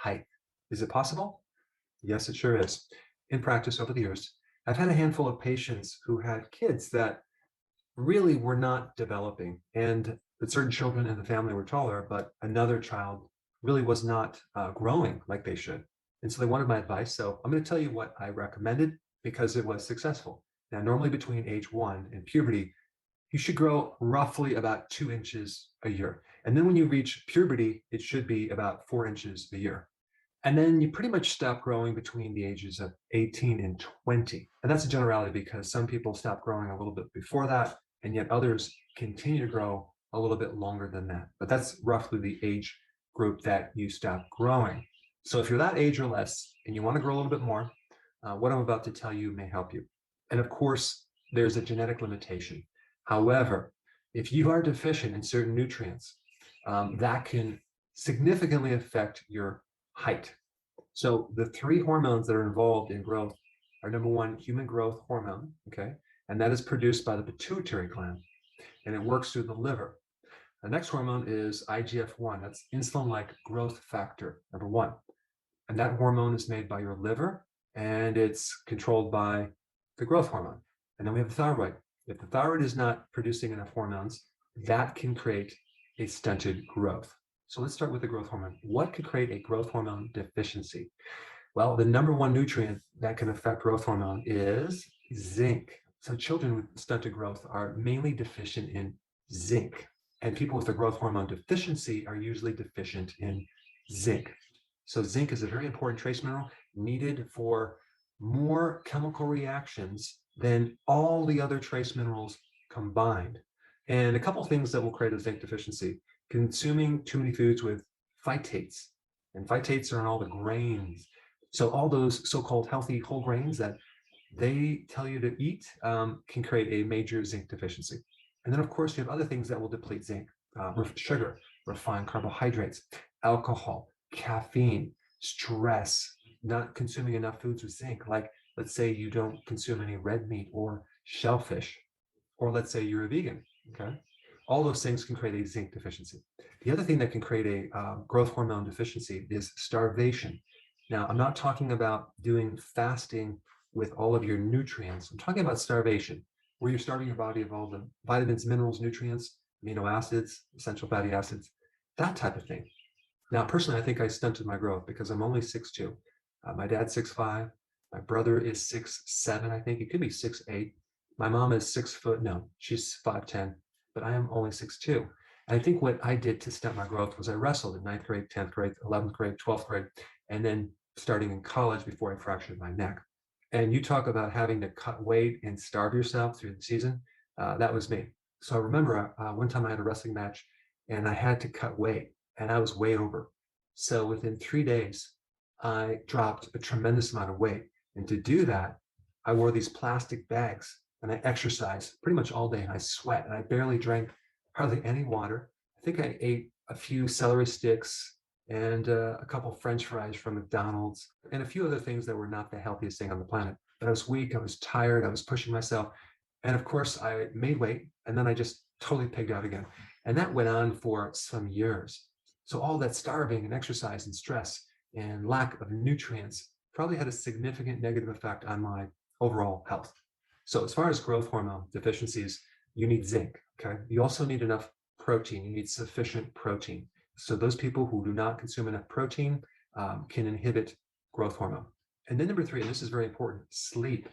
height. Is it possible? Yes, it sure is. In practice over the years, I've had a handful of patients who had kids that really were not developing, and that certain children in the family were taller, but another child really was not growing like they should. And so they wanted my advice. So I'm going to tell you what I recommended because it was successful. Now, normally between age 1 and puberty, you should grow roughly about 2 inches a year. And then when you reach puberty, it should be about 4 inches a year. And then you pretty much stop growing between the ages of 18 and 20. And that's a generality because some people stop growing a little bit before that, and yet others continue to grow a little bit longer than that. But that's roughly the age group that you stop growing. So if you're that age or less and you want to grow a little bit more, what I'm about to tell you may help you. And of course, there's a genetic limitation. However, if you are deficient in certain nutrients, that can significantly affect your height. So the three hormones that are involved in growth are number one, human growth hormone, okay? And that is produced by the pituitary gland, and it works through the liver. The next hormone is IGF-1. That's insulin-like growth factor, number one. And that hormone is made by your liver, and it's controlled by the growth hormone. And then we have the thyroid. If the thyroid is not producing enough hormones, that can create a stunted growth. So let's start with the growth hormone. What could create a growth hormone deficiency? Well, the number one nutrient that can affect growth hormone is zinc. So children with stunted growth are mainly deficient in zinc. And people with a growth hormone deficiency are usually deficient in zinc. So zinc is a very important trace mineral needed for more chemical reactions than all the other trace minerals combined. And a couple of things that will create a zinc deficiency: consuming too many foods with phytates. And phytates are in all the grains. So all those so-called healthy whole grains that they tell you to eat can create a major zinc deficiency. And then, of course, you have other things that will deplete zinc: sugar, refined carbohydrates, alcohol, caffeine, stress, not consuming enough foods with zinc. Like, let's say you don't consume any red meat or shellfish, or let's say you're a vegan, okay? All those things can create a zinc deficiency. The other thing that can create a growth hormone deficiency is starvation. Now, I'm not talking about doing fasting with all of your nutrients. I'm talking about starvation, where you're starving your body of all the vitamins, minerals, nutrients, amino acids, essential fatty acids, that type of thing. Now, personally, I think I stunted my growth because I'm only 6'2". My dad's 6'5". My brother is 6'7", I think. He could be 6'8". My mom is 6 foot. No, she's 5'10", but I am only 6'2". And I think what I did to stunt my growth was I wrestled in ninth grade, 10th grade, 11th grade, 12th grade, and then starting in college before I fractured my neck. And you talk about having to cut weight and starve yourself through the season. That was me. So I remember one time I had a wrestling match and I had to cut weight, and I was way over. So within 3 days, I dropped a tremendous amount of weight. And to do that, I wore these plastic bags and I exercised pretty much all day, and I sweat, and I barely drank hardly any water. I think I ate a few celery sticks and a couple French fries from McDonald's and a few other things that were not the healthiest thing on the planet. But I was weak, I was tired, I was pushing myself. And of course, I made weight, and then I just totally pigged out again. And that went on for some years. So all that starving and exercise and stress and lack of nutrients probably had a significant negative effect on my overall health. So as far as growth hormone deficiencies, you need zinc, okay? You also need enough protein. You need sufficient protein. So those people who do not consume enough protein can inhibit growth hormone. And then number three, and this is very important, sleep.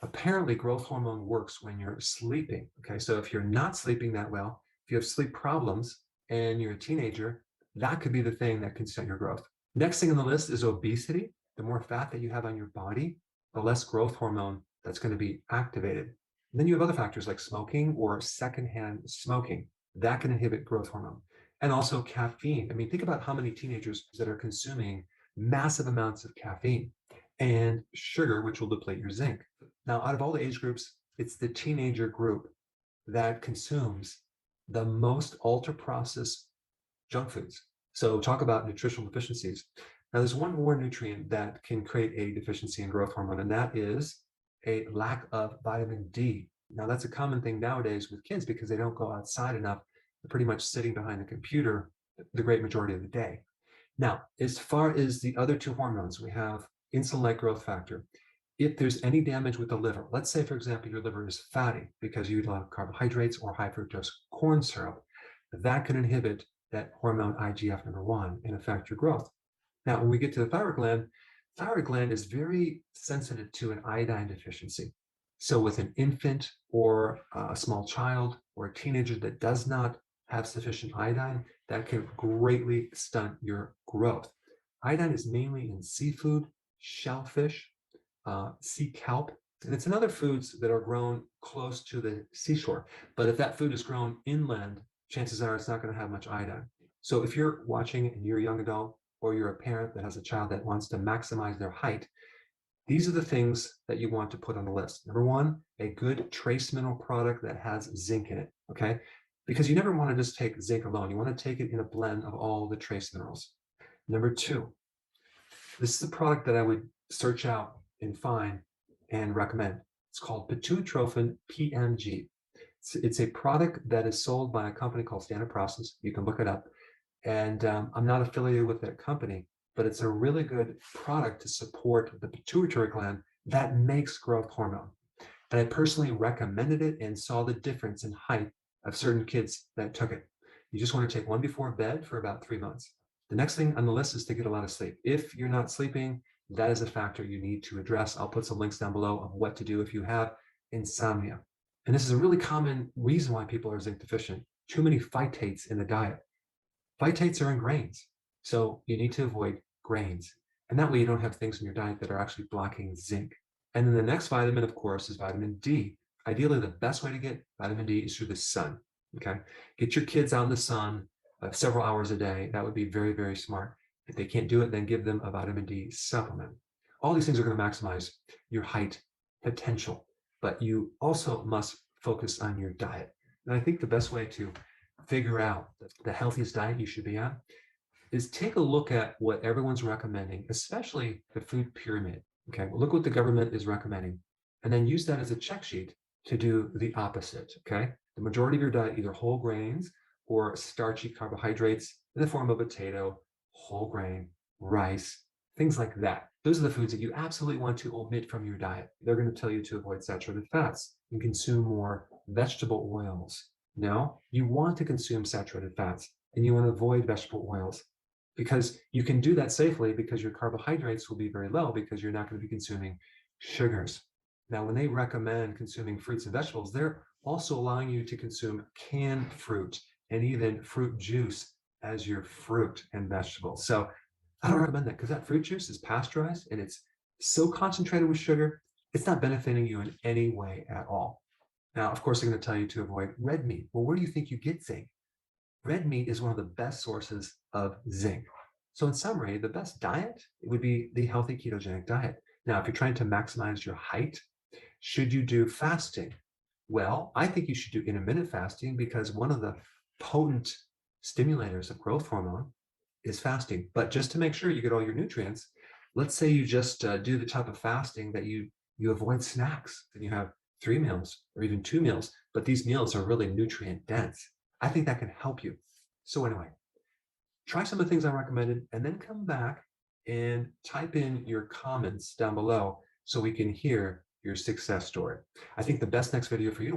Apparently growth hormone works when you're sleeping, okay? So if you're not sleeping that well, if you have sleep problems and you're a teenager, that could be the thing that can stunt your growth. Next thing on the list is obesity. The more fat that you have on your body, the less growth hormone that's going to be activated. And then you have other factors like smoking or secondhand smoking. That can inhibit growth hormone. And also caffeine. I mean, think about how many teenagers that are consuming massive amounts of caffeine and sugar, which will deplete your zinc. Now, out of all the age groups, it's the teenager group that consumes the most ultra-processed junk foods. So talk about nutritional deficiencies. Now, there's one more nutrient that can create a deficiency in growth hormone, and that is a lack of vitamin D. Now, that's a common thing nowadays with kids because they don't go outside enough. They're pretty much sitting behind the computer the great majority of the day. Now, as far as the other two hormones, we have insulin-like growth factor. If there's any damage with the liver, let's say, for example, your liver is fatty because you eat a lot of carbohydrates or high fructose corn syrup, that can inhibit that hormone IGF number one and affect your growth. Now, when we get to the thyroid gland is very sensitive to an iodine deficiency. So with an infant or a small child or a teenager that does not have sufficient iodine, that can greatly stunt your growth. Iodine is mainly in seafood, shellfish, sea kelp, and it's in other foods that are grown close to the seashore. But if that food is grown inland, chances are it's not going to have much iodine. So if you're watching and you're a young adult, or you're a parent that has a child that wants to maximize their height, these are the things that you want to put on the list. Number one, a good trace mineral product that has zinc in it, okay? Because you never want to just take zinc alone. You want to take it in a blend of all the trace minerals. Number two, this is a product that I would search out and find and recommend. It's called Pituitrophin PMG. It's a product that is sold by a company called Standard Process. You can look it up. And I'm not affiliated with that company, but it's a really good product to support the pituitary gland that makes growth hormone. And I personally recommended it and saw the difference in height of certain kids that took it. You just want to take one before bed for about 3 months. The next thing on the list is to get a lot of sleep. If you're not sleeping, that is a factor you need to address. I'll put some links down below of what to do if you have insomnia. And this is a really common reason why people are zinc deficient. Too many phytates in the diet. Phytates are in grains, so you need to avoid grains. And that way you don't have things in your diet that are actually blocking zinc. And then the next vitamin, of course, is vitamin D. Ideally, the best way to get vitamin D is through the sun, okay? Get your kids out in the sun several hours a day. That would be very, very smart. If they can't do it, then give them a vitamin D supplement. All these things are going to maximize your height potential, but you also must focus on your diet. And I think the best way to figure out the healthiest diet you should be on is take a look at what everyone's recommending, especially the food pyramid. Okay, well, look what the government is recommending, and then use that as a check sheet to do the opposite. Okay, the majority of your diet, either whole grains or starchy carbohydrates in the form of potato, whole grain, rice, things like that. Those are the foods that you absolutely want to omit from your diet. They're going to tell you to avoid saturated fats and consume more vegetable oils. No, you want to consume saturated fats and you want to avoid vegetable oils because you can do that safely because your carbohydrates will be very low because you're not going to be consuming sugars. Now, when they recommend consuming fruits and vegetables, they're also allowing you to consume canned fruit and even fruit juice as your fruit and vegetables. So I don't recommend that because that fruit juice is pasteurized and it's so concentrated with sugar, it's not benefiting you in any way at all. Now, of course, they're going to tell you to avoid red meat. Well, where do you think you get zinc? Red meat is one of the best sources of zinc. So in summary, the best diet would be the healthy ketogenic diet. Now, if you're trying to maximize your height, should you do fasting? Well, I think you should do intermittent fasting because one of the potent stimulators of growth hormone is fasting. But just to make sure you get all your nutrients, let's say you just do the type of fasting that you avoid snacks and you have 3 meals or even 2 meals, but these meals are really nutrient dense. I think that can help you. So anyway, try some of the things I recommended and then come back and type in your comments down below so we can hear your success story. I think the best next video for you to